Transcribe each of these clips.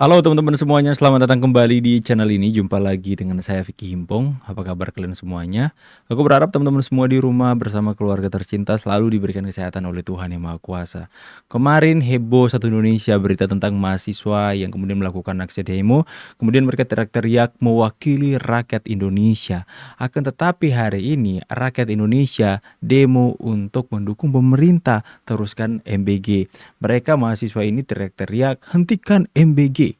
Halo teman-teman semuanya, selamat datang kembali di channel ini. Jumpa lagi dengan saya Vicky Himpong. Apa kabar kalian semuanya? Aku berharap teman-teman semua di rumah bersama keluarga tercinta selalu diberikan kesehatan oleh Tuhan Yang Maha Kuasa. Kemarin heboh satu Indonesia berita tentang mahasiswa yang kemudian melakukan aksi demo, kemudian mereka teriak-teriak mewakili rakyat Indonesia. Akan tetapi hari ini rakyat Indonesia demo untuk mendukung pemerintah teruskan MBG. Mereka mahasiswa ini teriak-teriak hentikan MBG.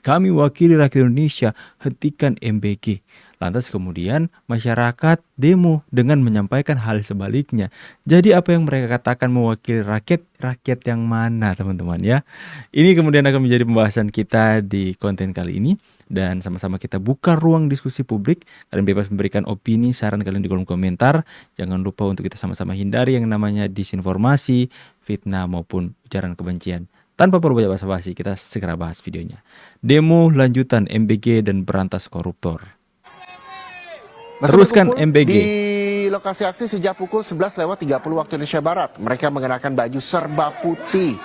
Kami wakili rakyat Indonesia, hentikan MBG. Lantas kemudian masyarakat demo dengan menyampaikan hal sebaliknya. Jadi apa yang mereka katakan mewakili rakyat, rakyat yang mana teman-teman ya? Ini kemudian akan menjadi pembahasan kita di konten kali ini. Dan sama-sama kita buka ruang diskusi publik. Kalian bebas memberikan opini, saran kalian di kolom komentar. Jangan lupa untuk kita sama-sama hindari yang namanya disinformasi, fitnah maupun ujaran kebencian. Tanpa perlu banyak basa-basi, kita segera bahas videonya. Demo lanjutan MBG dan berantas koruptor. Teruskan MBG. Di lokasi aksi sejak pukul 11:30 waktu Indonesia Barat. Mereka mengenakan baju serba putih.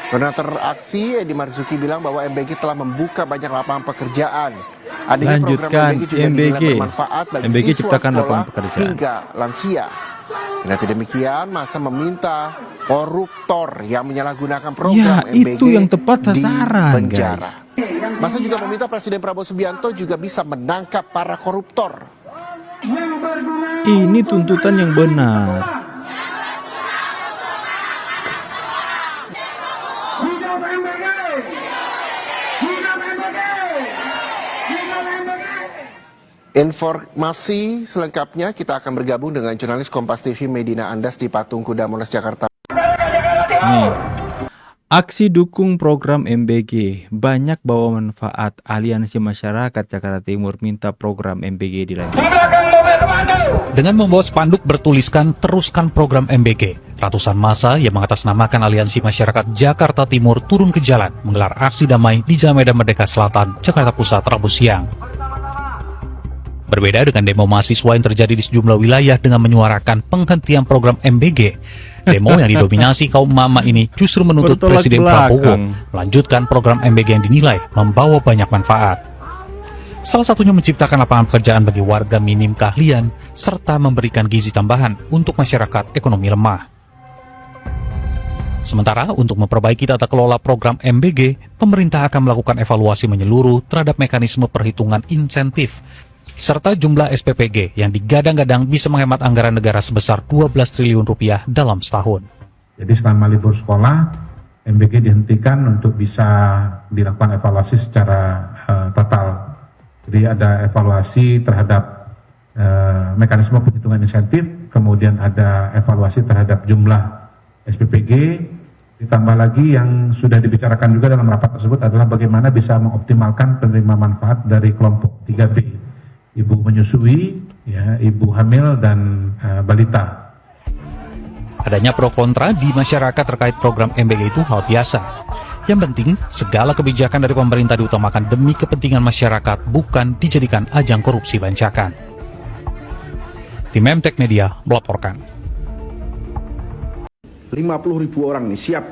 Koordinator aksi Edi Marzuki bilang bahwa MBG telah membuka banyak lapangan pekerjaan. Adanya Lanjutkan program MBG juga dinilai MBG. bermanfaat bagi MBG siswa ciptakan sekolah lapangan pekerjaan. hingga lansia. Kendati demikian, masa meminta koruptor yang menyalahgunakan program Ya, MBG itu yang tepat sasaran, dipenjara. Masa juga meminta Presiden Prabowo Subianto juga bisa menangkap para koruptor. Ini tuntutan yang benar. Informasi selengkapnya kita akan bergabung dengan jurnalis Kompas TV Medina Andas di Patung Kuda Monas Jakarta. Nih. Aksi dukung program MBG banyak bawa manfaat. Aliansi Masyarakat Jakarta Timur minta program MBG dilanjutkan. Dengan membawa spanduk bertuliskan teruskan program MBG, ratusan massa yang mengatasnamakan Aliansi Masyarakat Jakarta Timur turun ke jalan menggelar aksi damai di Jalan Medan Merdeka Selatan, Jakarta Pusat, Rabu siang. Berbeda dengan demo mahasiswa yang terjadi di sejumlah wilayah dengan menyuarakan penghentian program MBG, demo yang didominasi kaum mama ini justru menuntut Bertolak Presiden belakang. Prabowo melanjutkan program MBG yang dinilai membawa banyak manfaat. Salah satunya menciptakan lapangan pekerjaan bagi warga minim keahlian, serta memberikan gizi tambahan untuk masyarakat ekonomi lemah. Sementara untuk memperbaiki tata kelola program MBG, pemerintah akan melakukan evaluasi menyeluruh terhadap mekanisme perhitungan insentif, serta jumlah SPPG yang digadang-gadang bisa menghemat anggaran negara sebesar 12 triliun rupiah dalam setahun. Jadi selama libur sekolah, MBG dihentikan untuk bisa dilakukan evaluasi secara total. Jadi ada evaluasi terhadap mekanisme penghitungan insentif, kemudian ada evaluasi terhadap jumlah SPPG, ditambah lagi yang sudah dibicarakan juga dalam rapat tersebut adalah bagaimana bisa mengoptimalkan penerima manfaat dari kelompok 3B, ibu menyusui, ya, ibu hamil, dan balita. Adanya pro kontra di masyarakat terkait program MBG itu hal biasa. Yang penting, segala kebijakan dari pemerintah diutamakan demi kepentingan masyarakat, bukan dijadikan ajang korupsi bancakan. Tim Emtek Media melaporkan. 50.000 orang nih siap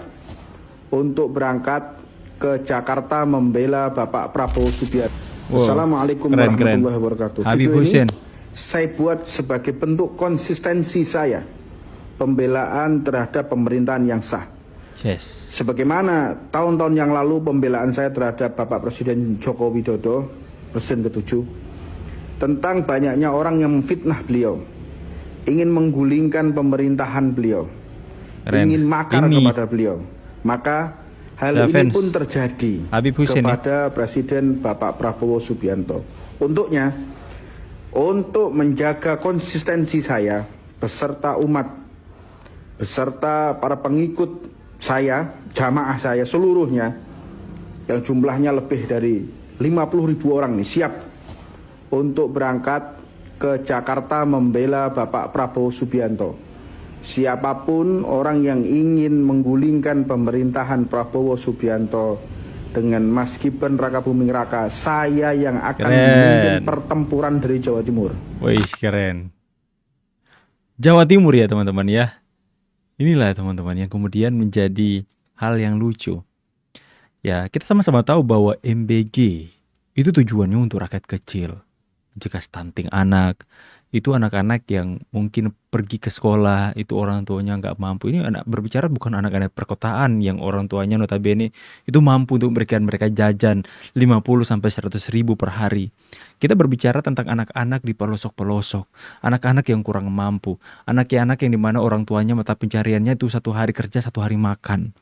untuk berangkat ke Jakarta membela Bapak Prabowo Subianto. Wow, Assalamualaikum keren. warahmatullahi wabarakatuh. Habib Video Hussein. ini saya buat sebagai bentuk konsistensi saya pembelaan terhadap pemerintahan yang sah. Yes. Sebagaimana tahun-tahun yang lalu pembelaan saya terhadap Bapak Presiden Joko Widodo, Presiden ke-7, tentang banyaknya orang yang memfitnah beliau, ingin menggulingkan pemerintahan beliau, Keren. ingin makar Ini. kepada beliau. Maka hal ini Javens. pun terjadi Habib Hussein, kepada Presiden Bapak Prabowo Subianto. Untuk menjaga konsistensi saya beserta umat, beserta para pengikut saya, jamaah saya seluruhnya, yang jumlahnya lebih dari 50.000 orang nih siap untuk berangkat ke Jakarta membela Bapak Prabowo Subianto. Siapapun orang yang ingin menggulingkan pemerintahan Prabowo Subianto dengan Mas Gibran Rakabuming Raka, saya yang akan memimpin pertempuran dari Jawa Timur. Wih, keren. Jawa Timur ya teman-teman ya. Inilah teman-teman yang kemudian menjadi hal yang lucu. Ya, kita sama-sama tahu bahwa MBG itu tujuannya untuk rakyat kecil, mencegah stunting anak. Itu anak-anak yang mungkin pergi ke sekolah, itu orang tuanya nggak mampu. Ini anak berbicara bukan anak-anak perkotaan yang orang tuanya notabene itu mampu untuk memberikan mereka jajan 50 sampai 100 ribu per hari. Kita berbicara tentang anak-anak di pelosok-pelosok, anak-anak yang kurang mampu, anak-anak yang dimana orang tuanya mata pencariannya itu 1 hari kerja 1 hari makan,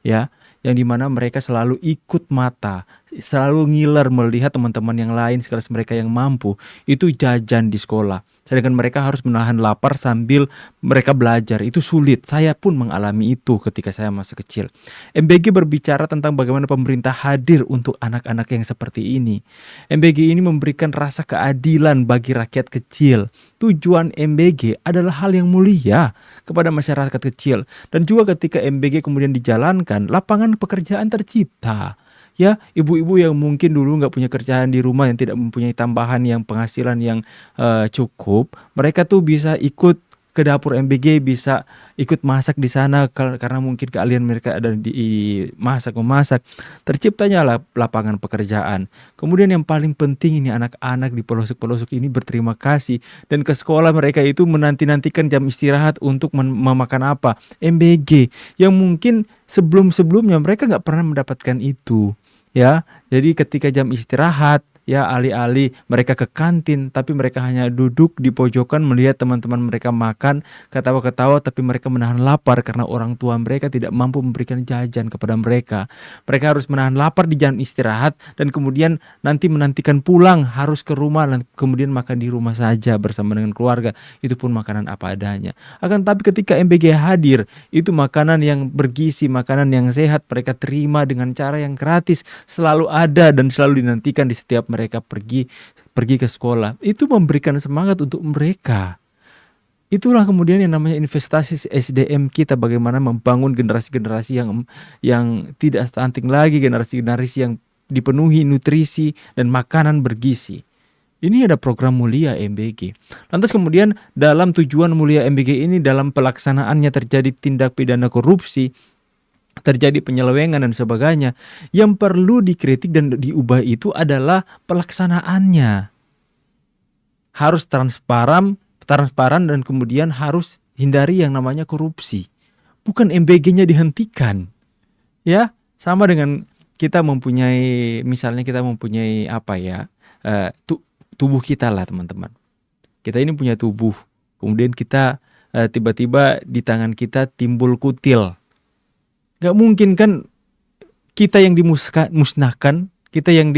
ya, yang dimana mereka selalu ikut mata, selalu ngiler melihat teman-teman yang lain sekelas mereka yang mampu itu jajan di sekolah, sedangkan mereka harus menahan lapar sambil mereka belajar. Itu sulit, saya pun mengalami itu ketika saya masih kecil. MBG berbicara tentang bagaimana pemerintah hadir untuk anak-anak yang seperti ini. MBG ini memberikan rasa keadilan bagi rakyat kecil. Tujuan MBG adalah hal yang mulia kepada masyarakat kecil. Dan juga ketika MBG kemudian dijalankan, lapangan pekerjaan tercipta. Ya, ibu-ibu yang mungkin dulu nggak punya kerjaan di rumah, yang tidak mempunyai tambahan yang penghasilan yang cukup, mereka tuh bisa ikut ke dapur MBG, bisa ikut masak di sana karena mungkin keahlian mereka ada di memasak. Terciptanya lapangan pekerjaan. Kemudian yang paling penting ini anak-anak di pelosok-pelosok ini berterima kasih dan ke sekolah mereka itu menanti-nantikan jam istirahat untuk memakan apa? MBG yang mungkin sebelum-sebelumnya mereka nggak pernah mendapatkan itu. Ya, jadi ketika jam istirahat, ya alih-alih mereka ke kantin, tapi mereka hanya duduk di pojokan melihat teman-teman mereka makan, ketawa-ketawa, tapi mereka menahan lapar karena orang tua mereka tidak mampu memberikan jajan kepada mereka. Mereka harus menahan lapar di jam istirahat dan kemudian nanti menantikan pulang harus ke rumah dan kemudian makan di rumah saja bersama dengan keluarga. Itu pun makanan apa adanya. Akan tapi ketika MBG hadir, itu makanan yang bergizi, makanan yang sehat mereka terima dengan cara yang gratis, selalu ada dan selalu dinantikan di setiap mereka pergi ke sekolah. Itu memberikan semangat untuk mereka. Itulah kemudian yang namanya investasi SDM kita, bagaimana membangun generasi-generasi yang tidak stunting lagi, generasi-generasi yang dipenuhi nutrisi dan makanan bergizi. Ini ada program mulia MBG. Lantas kemudian dalam tujuan mulia MBG ini, dalam pelaksanaannya terjadi tindak pidana korupsi, terjadi penyelewengan dan sebagainya. Yang perlu dikritik dan diubah itu adalah pelaksanaannya. Harus transparan dan kemudian harus hindari yang namanya korupsi. Bukan MBG-nya dihentikan. Ya, sama dengan kita mempunyai, misalnya kita mempunyai apa ya, tubuh kita lah teman-teman. Kita ini punya tubuh. Kemudian kita tiba-tiba di tangan kita timbul kutil. Gak mungkin kan kita yang dimusnahkan, kita yang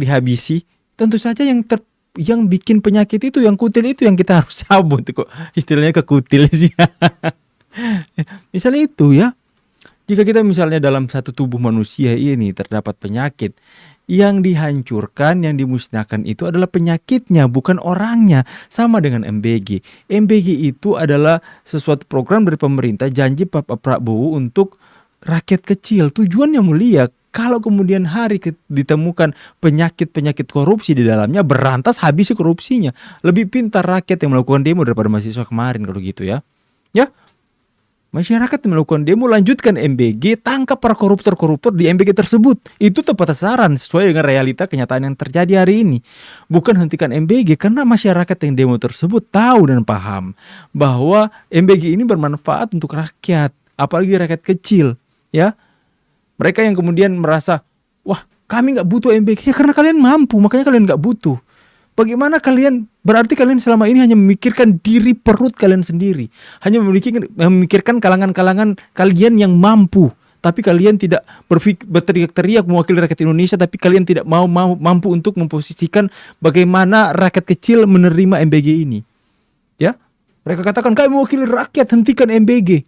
dihabisi. Tentu saja yang bikin penyakit itu, yang kutil itu yang kita harus cabut. Kok istilahnya kekutil sih. Misalnya itu ya. Jika kita misalnya dalam satu tubuh manusia ini terdapat penyakit, yang dihancurkan, yang dimusnahkan itu adalah penyakitnya, bukan orangnya. Sama dengan MBG. MBG itu adalah sesuatu program dari pemerintah, janji Pak Prabowo untuk rakyat kecil. Tujuannya mulia. Kalau kemudian hari ditemukan penyakit-penyakit korupsi di dalamnya, berantas habisi korupsinya. Lebih pintar rakyat yang melakukan demo daripada mahasiswa kemarin kalau gitu ya. Ya. Masyarakat yang melakukan demo, lanjutkan MBG, tangkap para koruptor-koruptor di MBG tersebut. Itu tepat sasaran sesuai dengan realita kenyataan yang terjadi hari ini. Bukan hentikan MBG, karena masyarakat yang demo tersebut tahu dan paham bahwa MBG ini bermanfaat untuk rakyat, apalagi rakyat kecil. Ya, mereka yang kemudian merasa, wah kami gak butuh MBG, ya karena kalian mampu, makanya kalian gak butuh. Bagaimana kalian, berarti kalian selama ini hanya memikirkan diri perut kalian sendiri. Hanya memikirkan kalangan-kalangan kalian yang mampu. Tapi kalian tidak berteriak-teriak mewakili rakyat Indonesia. Tapi kalian tidak mampu untuk memposisikan bagaimana rakyat kecil menerima MBG ini. Ya, mereka katakan kami mewakili rakyat, hentikan MBG.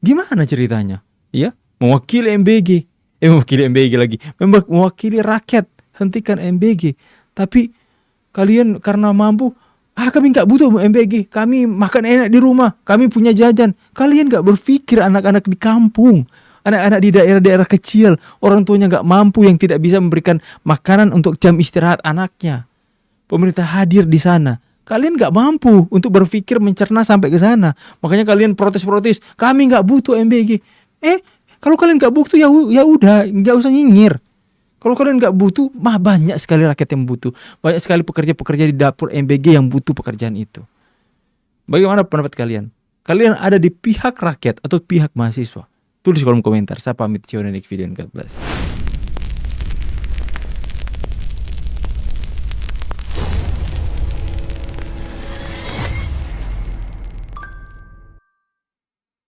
Gimana ceritanya? Ya, mewakili MBG. Mewakili MBG lagi. Mewakili rakyat, hentikan MBG. Tapi kalian karena mampu, kami gak butuh MBG, kami makan enak di rumah, kami punya jajan. Kalian gak berpikir anak-anak di kampung, anak-anak di daerah-daerah kecil, orang tuanya gak mampu, yang tidak bisa memberikan makanan untuk jam istirahat anaknya. Pemerintah hadir di sana. Kalian gak mampu untuk berpikir mencerna sampai ke sana. Makanya kalian protes-protes, kami gak butuh MBG. Kalau kalian nggak butuh ya udah, nggak usah nyinyir. Kalau kalian nggak butuh, mah banyak sekali rakyat yang butuh, banyak sekali pekerja-pekerja di dapur MBG yang butuh pekerjaan itu. Bagaimana pendapat kalian? Kalian ada di pihak rakyat atau pihak mahasiswa? Tulis di kolom komentar. Saya pamit, see you on the next video. God bless.